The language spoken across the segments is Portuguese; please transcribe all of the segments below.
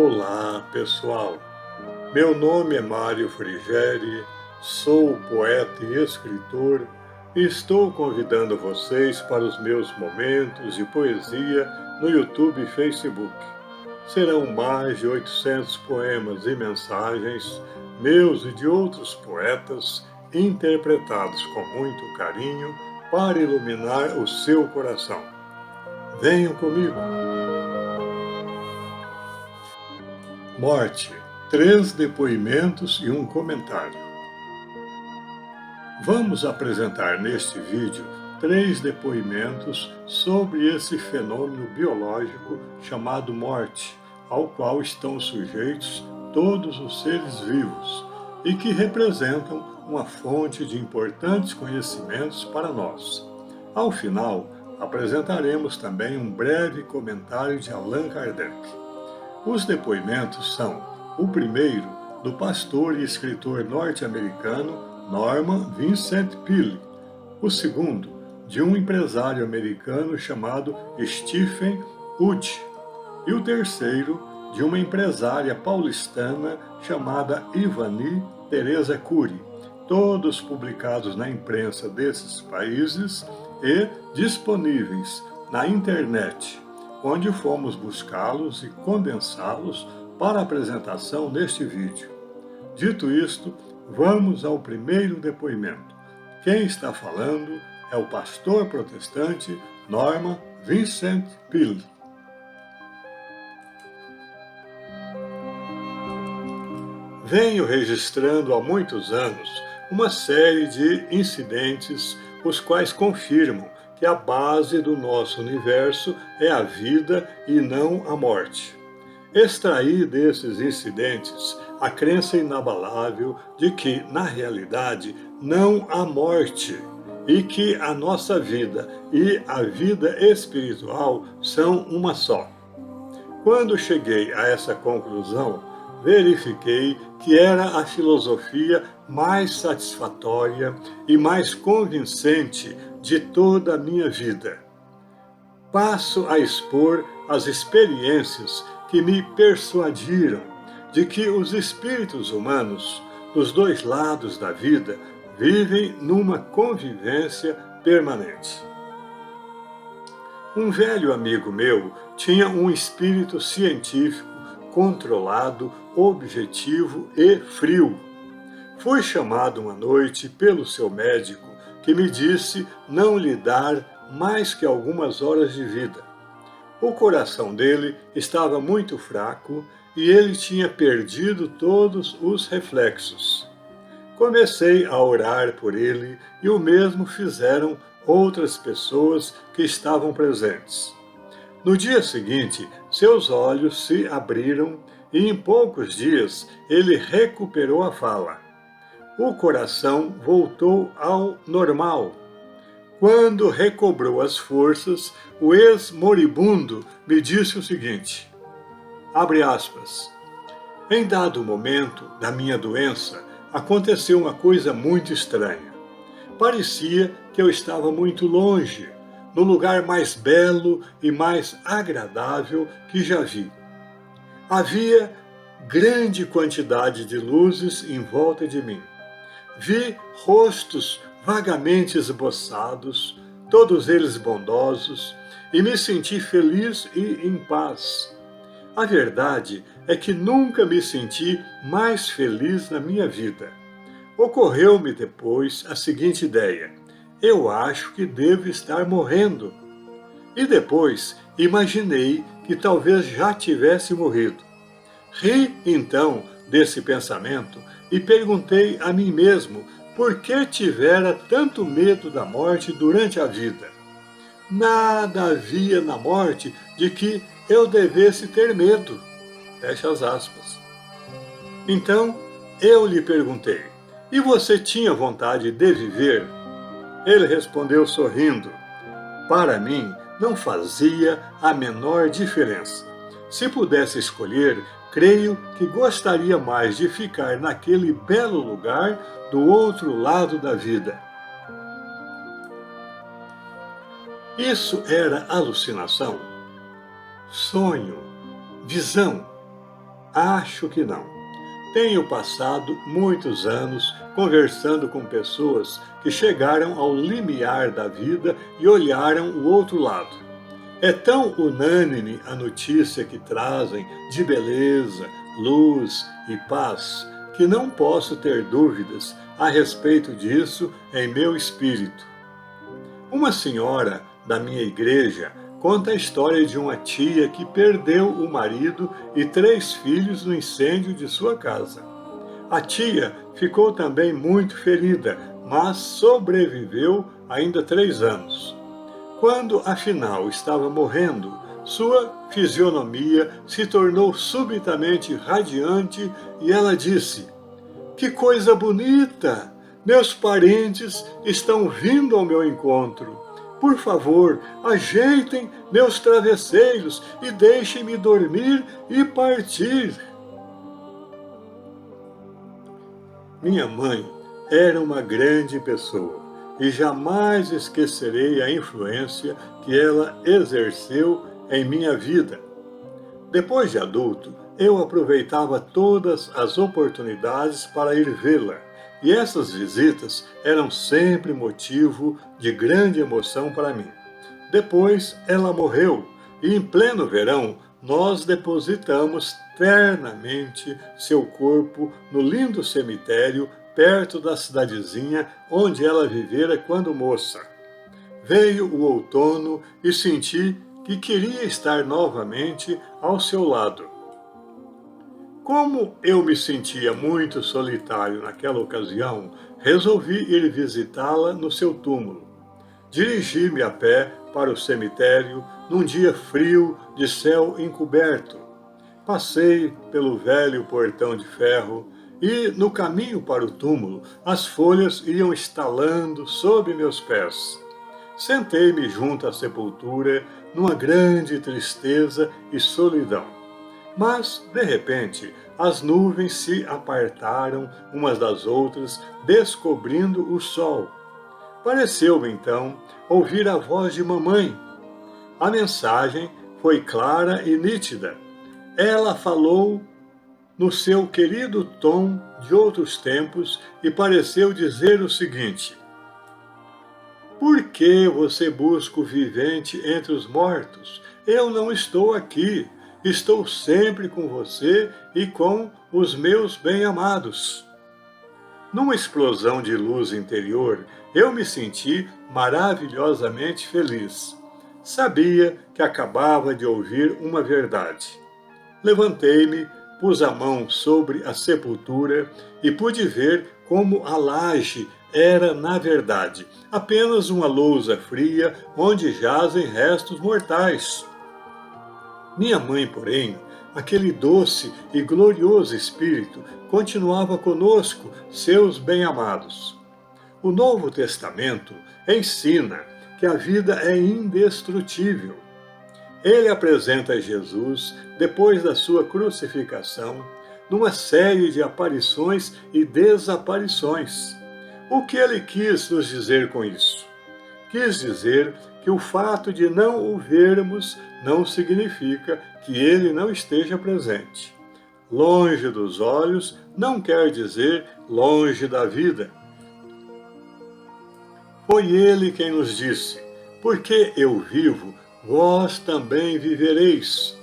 Olá, pessoal. Meu nome é Mário Frigeri, sou poeta e escritor e estou convidando vocês para os meus momentos de poesia no YouTube e Facebook. Serão mais de 800 poemas e mensagens, meus e de outros poetas, interpretados com muito carinho para iluminar o seu coração. Venham comigo! Morte, 3 depoimentos e um comentário. Vamos apresentar neste vídeo 3 depoimentos sobre esse fenômeno biológico chamado morte, ao qual estão sujeitos todos os seres vivos e que representam uma fonte de importantes conhecimentos para nós. Ao final, apresentaremos também um breve comentário de Allan Kardec. Os depoimentos são: o primeiro, do pastor e escritor norte-americano Norman Vincent Peale; o segundo, de um empresário americano chamado Stephen Wood; e o terceiro, de uma empresária paulistana chamada Ivani Teresa Cury, todos publicados na imprensa desses países e disponíveis na internet, onde fomos buscá-los e condensá-los para apresentação neste vídeo. Dito isto, vamos ao primeiro depoimento. Quem está falando é o pastor protestante Norman Vincent Peale. Venho registrando há muitos anos uma série de incidentes os quais confirmam que a base do nosso universo é a vida e não a morte. Extraí desses incidentes a crença inabalável de que, na realidade, não há morte e que a nossa vida e a vida espiritual são uma só. Quando cheguei a essa conclusão, verifiquei que era a filosofia mais satisfatória e mais convincente de toda a minha vida. Passo a expor as experiências que me persuadiram de que os espíritos humanos, dos dois lados da vida, vivem numa convivência permanente. Um velho amigo meu tinha um espírito científico, controlado, objetivo e frio. Fui chamado uma noite pelo seu médico, que me disse não lhe dar mais que algumas horas de vida. O coração dele estava muito fraco e ele tinha perdido todos os reflexos. Comecei a orar por ele e o mesmo fizeram outras pessoas que estavam presentes. No dia seguinte, seus olhos se abriram e em poucos dias ele recuperou a fala. O coração voltou ao normal. Quando recobrou as forças, o ex-moribundo me disse o seguinte, abre aspas, em dado momento da minha doença, aconteceu uma coisa muito estranha. Parecia que eu estava muito longe, no lugar mais belo e mais agradável que já vi. Havia grande quantidade de luzes em volta de mim. Vi rostos vagamente esboçados, todos eles bondosos, e me senti feliz e em paz. A verdade é que nunca me senti mais feliz na minha vida. Ocorreu-me depois a seguinte ideia, eu acho que devo estar morrendo. E depois imaginei que talvez já tivesse morrido. Ri então desse pensamento e perguntei a mim mesmo por que tivera tanto medo da morte durante a vida. Nada havia na morte de que eu devesse ter medo. Fecha as aspas. Então eu lhe perguntei, e você tinha vontade de viver? Ele respondeu sorrindo, para mim não fazia a menor diferença. Se pudesse escolher, creio que gostaria mais de ficar naquele belo lugar do outro lado da vida. Isso era alucinação? Sonho? Visão? Acho que não. Tenho passado muitos anos conversando com pessoas que chegaram ao limiar da vida e olharam o outro lado. É tão unânime a notícia que trazem de beleza, luz e paz, que não posso ter dúvidas a respeito disso em meu espírito. Uma senhora da minha igreja conta a história de uma tia que perdeu o marido e 3 filhos no incêndio de sua casa. A tia ficou também muito ferida, mas sobreviveu ainda 3 anos. Quando afinal estava morrendo, sua fisionomia se tornou subitamente radiante e ela disse: "Que coisa bonita! Meus parentes estão vindo ao meu encontro. Por favor, ajeitem meus travesseiros e deixem-me dormir e partir." Minha mãe era uma grande pessoa e jamais esquecerei a influência que ela exerceu em minha vida. Depois de adulto, eu aproveitava todas as oportunidades para ir vê-la, e essas visitas eram sempre motivo de grande emoção para mim. Depois ela morreu, e em pleno verão nós depositamos ternamente seu corpo no lindo cemitério perto da cidadezinha onde ela vivera quando moça. Veio o outono e senti que queria estar novamente ao seu lado. Como eu me sentia muito solitário naquela ocasião, resolvi ir visitá-la no seu túmulo. Dirigi-me a pé para o cemitério num dia frio de céu encoberto. Passei pelo velho portão de ferro e, no caminho para o túmulo, as folhas iam estalando sob meus pés. Sentei-me junto à sepultura numa grande tristeza e solidão. Mas, de repente, as nuvens se apartaram umas das outras, descobrindo o sol. Pareceu-me, então, ouvir a voz de mamãe. A mensagem foi clara e nítida. Ela falou no seu querido tom de outros tempos e pareceu dizer o seguinte: "Por que você busca o vivente entre os mortos? Eu não estou aqui. Estou sempre com você e com os meus bem-amados." Numa explosão de luz interior, eu me senti maravilhosamente feliz. Sabia que acabava de ouvir uma verdade. Levantei-me, pus a mão sobre a sepultura e pude ver como a laje era, na verdade, apenas uma lousa fria onde jazem restos mortais. Minha mãe, porém, aquele doce e glorioso espírito, continuava conosco, seus bem-amados. O Novo Testamento ensina que a vida é indestrutível. Ele apresenta Jesus, depois da sua crucificação, numa série de aparições e desaparições. O que ele quis nos dizer com isso? Quis dizer que o fato de não o vermos não significa que ele não esteja presente. Longe dos olhos não quer dizer longe da vida. Foi ele quem nos disse: "Porque eu vivo, vós também vivereis."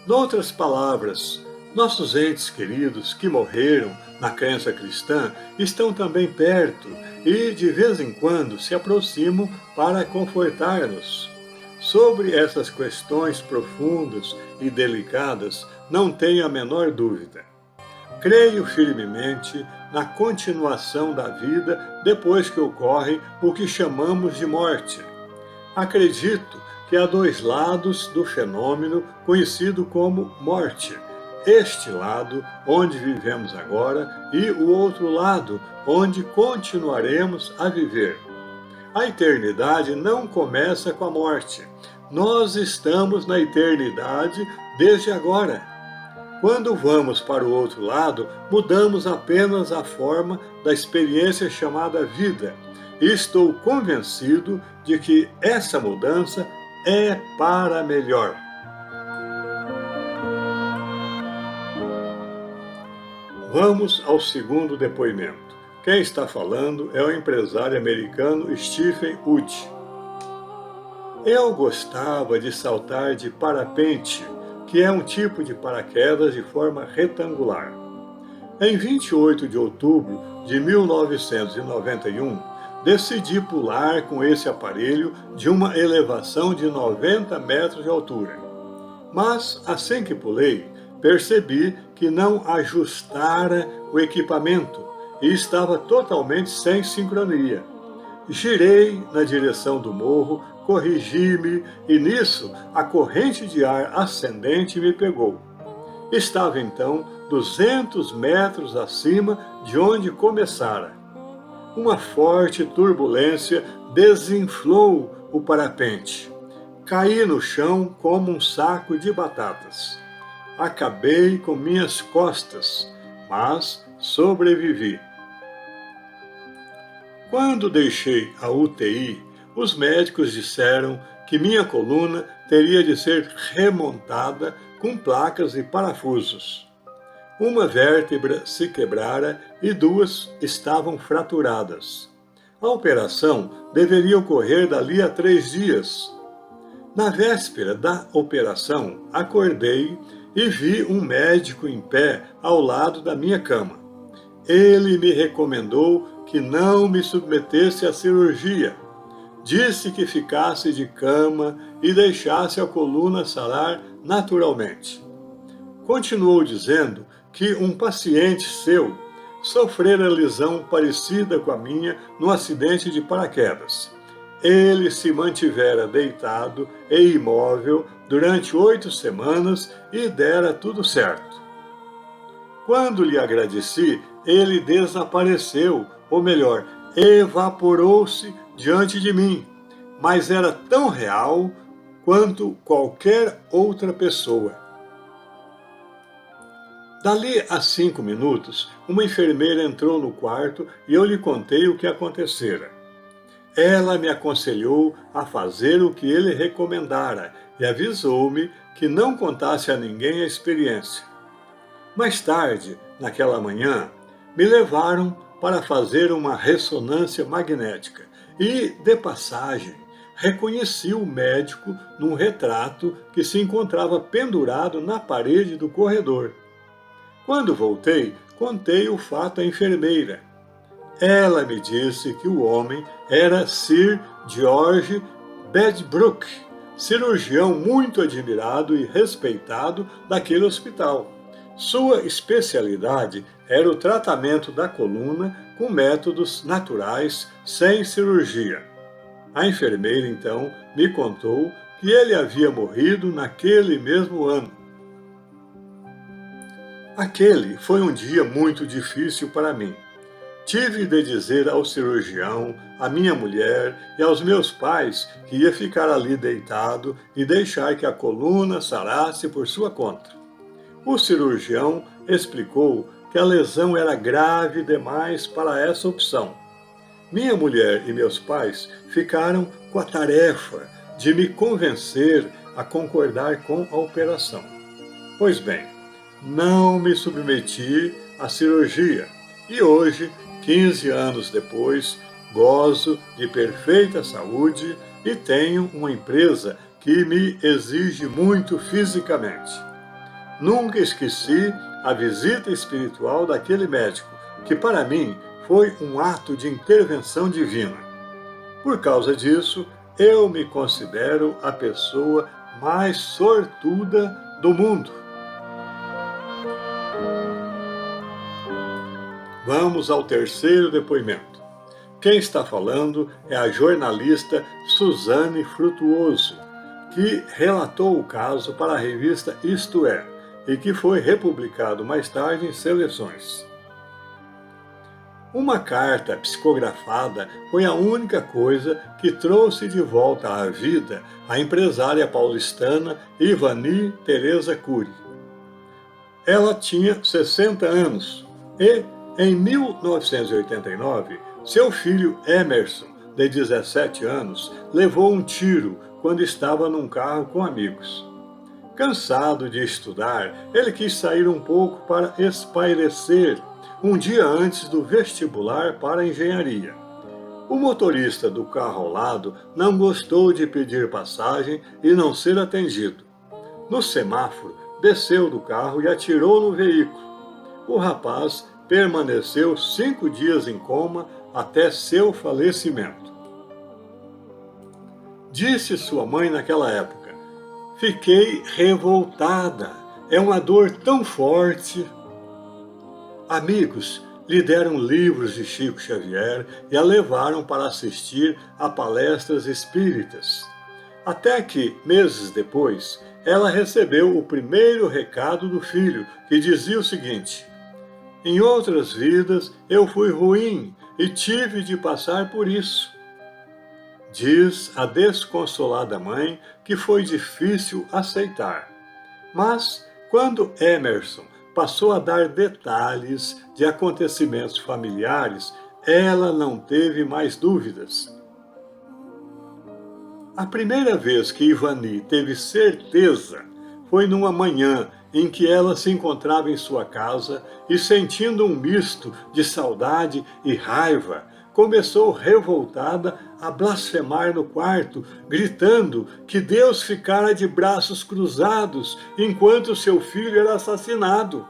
Noutras palavras, nossos entes queridos que morreram na crença cristã estão também perto e, de vez em quando, se aproximam para confortar-nos. Sobre essas questões profundas e delicadas, não tenho a menor dúvida. Creio firmemente na continuação da vida depois que ocorre o que chamamos de morte. Acredito que há 2 lados do fenômeno conhecido como morte. Este lado, onde vivemos agora, e o outro lado, onde continuaremos a viver. A eternidade não começa com a morte. Nós estamos na eternidade desde agora. Quando vamos para o outro lado, mudamos apenas a forma da experiência chamada vida. E estou convencido de que essa mudança é para melhor. Vamos ao segundo depoimento. Quem está falando é o empresário americano Stephen Wood. Eu gostava de saltar de parapente, que é um tipo de paraquedas de forma retangular. Em 28 de outubro de 1991, decidi pular com esse aparelho de uma elevação de 90 metros de altura. Mas, assim que pulei, percebi que não ajustara o equipamento e estava totalmente sem sincronia. Girei na direção do morro, corrigi-me e nisso a corrente de ar ascendente me pegou. Estava então 200 metros acima de onde começara. Uma forte turbulência desinflou o parapente. Caí no chão como um saco de batatas. Acabei com minhas costas, mas sobrevivi. Quando deixei a UTI, os médicos disseram que minha coluna teria de ser remontada com placas e parafusos. Uma vértebra se quebrara e 2 estavam fraturadas. A operação deveria ocorrer dali a 3 dias. Na véspera da operação, acordei e vi um médico em pé ao lado da minha cama. Ele me recomendou que não me submetesse à cirurgia. Disse que ficasse de cama e deixasse a coluna sarar naturalmente. Continuou dizendo que um paciente seu sofrera lesão parecida com a minha no acidente de paraquedas. Ele se mantivera deitado e imóvel durante 8 semanas e dera tudo certo. Quando lhe agradeci, ele desapareceu, ou melhor, evaporou-se diante de mim, mas era tão real quanto qualquer outra pessoa. Dali a 5 minutos, uma enfermeira entrou no quarto e eu lhe contei o que acontecera. Ela me aconselhou a fazer o que ele recomendara e avisou-me que não contasse a ninguém a experiência. Mais tarde, naquela manhã, me levaram para fazer uma ressonância magnética e, de passagem, reconheci o médico num retrato que se encontrava pendurado na parede do corredor. Quando voltei, contei o fato à enfermeira. Ela me disse que o homem era Sir George Bedbrook, cirurgião muito admirado e respeitado daquele hospital. Sua especialidade era o tratamento da coluna com métodos naturais, sem cirurgia. A enfermeira, então, me contou que ele havia morrido naquele mesmo ano. Aquele foi um dia muito difícil para mim. Tive de dizer ao cirurgião, à minha mulher e aos meus pais que ia ficar ali deitado e deixar que a coluna sarasse por sua conta. O cirurgião explicou que a lesão era grave demais para essa opção. Minha mulher e meus pais ficaram com a tarefa de me convencer a concordar com a operação. Pois bem, não me submeti à cirurgia e hoje, 15 anos depois, gozo de perfeita saúde e tenho uma empresa que me exige muito fisicamente. Nunca esqueci a visita espiritual daquele médico, que para mim foi um ato de intervenção divina. Por causa disso, eu me considero a pessoa mais sortuda do mundo. Vamos ao terceiro depoimento. Quem está falando é a jornalista Suzane Frutuoso, que relatou o caso para a revista Isto É, e que foi republicado mais tarde em Seleções. Uma carta psicografada foi a única coisa que trouxe de volta à vida a empresária paulistana Ivani Teresa Cury. Ela tinha 60 anos e, em 1989, seu filho Emerson, de 17 anos, levou um tiro quando estava num carro com amigos. Cansado de estudar, ele quis sair um pouco para espairecer, um dia antes do vestibular para a engenharia. O motorista do carro ao lado não gostou de pedir passagem e não ser atendido. No semáforo, desceu do carro e atirou no veículo. O rapaz permaneceu 5 dias em coma até seu falecimento. Disse sua mãe naquela época: "Fiquei revoltada. É uma dor tão forte." Amigos lhe deram livros de Chico Xavier e a levaram para assistir a palestras espíritas. Até que, meses depois, ela recebeu o primeiro recado do filho, que dizia o seguinte: "Em outras vidas eu fui ruim e tive de passar por isso." Diz a desconsolada mãe que foi difícil aceitar. Mas, quando Emerson passou a dar detalhes de acontecimentos familiares, ela não teve mais dúvidas. A primeira vez que Ivani teve certeza foi numa manhã em que ela se encontrava em sua casa e, sentindo um misto de saudade e raiva, começou revoltada a blasfemar no quarto, gritando que Deus ficara de braços cruzados enquanto seu filho era assassinado.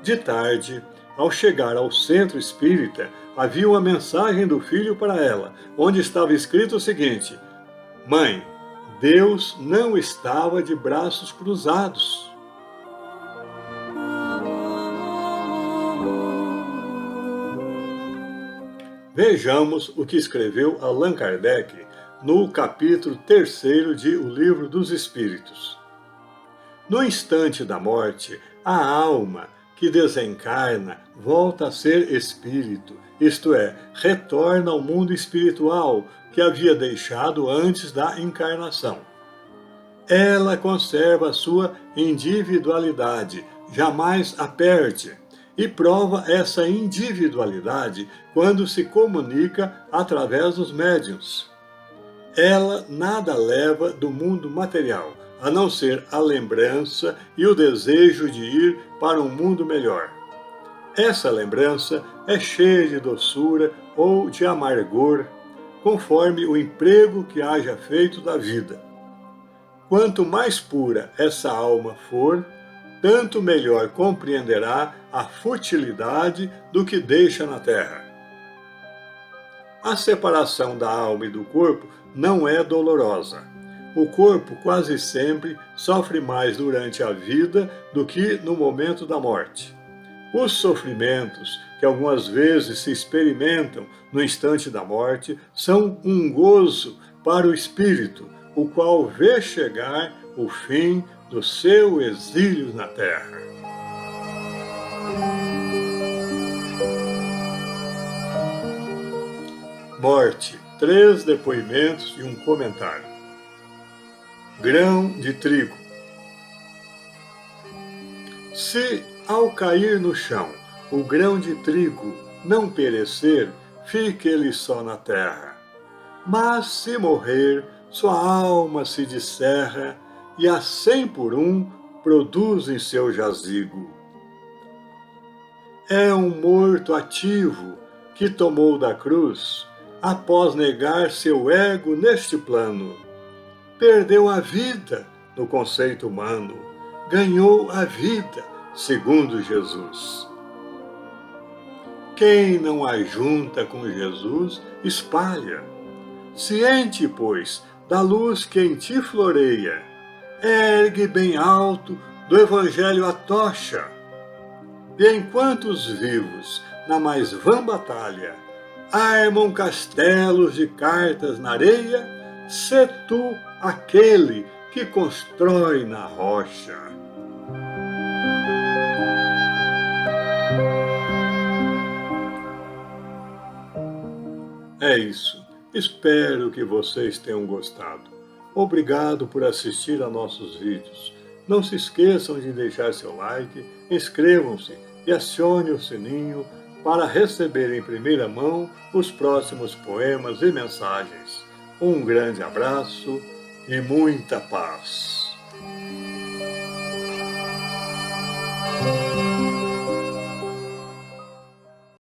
De tarde, ao chegar ao centro espírita, havia uma mensagem do filho para ela, onde estava escrito o seguinte: "Mãe, Deus não estava de braços cruzados." Vejamos o que escreveu Allan Kardec no capítulo 3º de O Livro dos Espíritos. No instante da morte, a alma que desencarna volta a ser espírito, isto é, retorna ao mundo espiritual que havia deixado antes da encarnação. Ela conserva a sua individualidade, jamais a perde, e prova essa individualidade quando se comunica através dos médiuns. Ela nada leva do mundo material, a não ser a lembrança e o desejo de ir para um mundo melhor. Essa lembrança é cheia de doçura ou de amargor, conforme o emprego que haja feito da vida. Quanto mais pura essa alma for, tanto melhor compreenderá a futilidade do que deixa na terra. A separação da alma e do corpo não é dolorosa. O corpo quase sempre sofre mais durante a vida do que no momento da morte. Os sofrimentos que algumas vezes se experimentam no instante da morte são um gozo para o espírito, o qual vê chegar o fim do seu exílio na terra. Morte, 3 depoimentos e um comentário. Grão de trigo. Se, ao cair no chão, o grão de trigo não perecer, fique ele só na terra. Mas, se morrer, sua alma se descerra e a 100 por 1 produz em seu jazigo. É um morto ativo que tomou da cruz, após negar seu ego neste plano. Perdeu a vida no conceito humano, ganhou a vida segundo Jesus. Quem não ajunta com Jesus, espalha. Ciente, pois, da luz que em ti floreia, ergue bem alto do Evangelho a tocha. E enquanto os vivos, na mais vã batalha, armam castelos de cartas na areia, sê tu aquele que constrói na rocha. É isso. Espero que vocês tenham gostado. Obrigado por assistir a nossos vídeos. Não se esqueçam de deixar seu like, inscrevam-se e acione o sininho para receber em primeira mão os próximos poemas e mensagens. Um grande abraço e muita paz.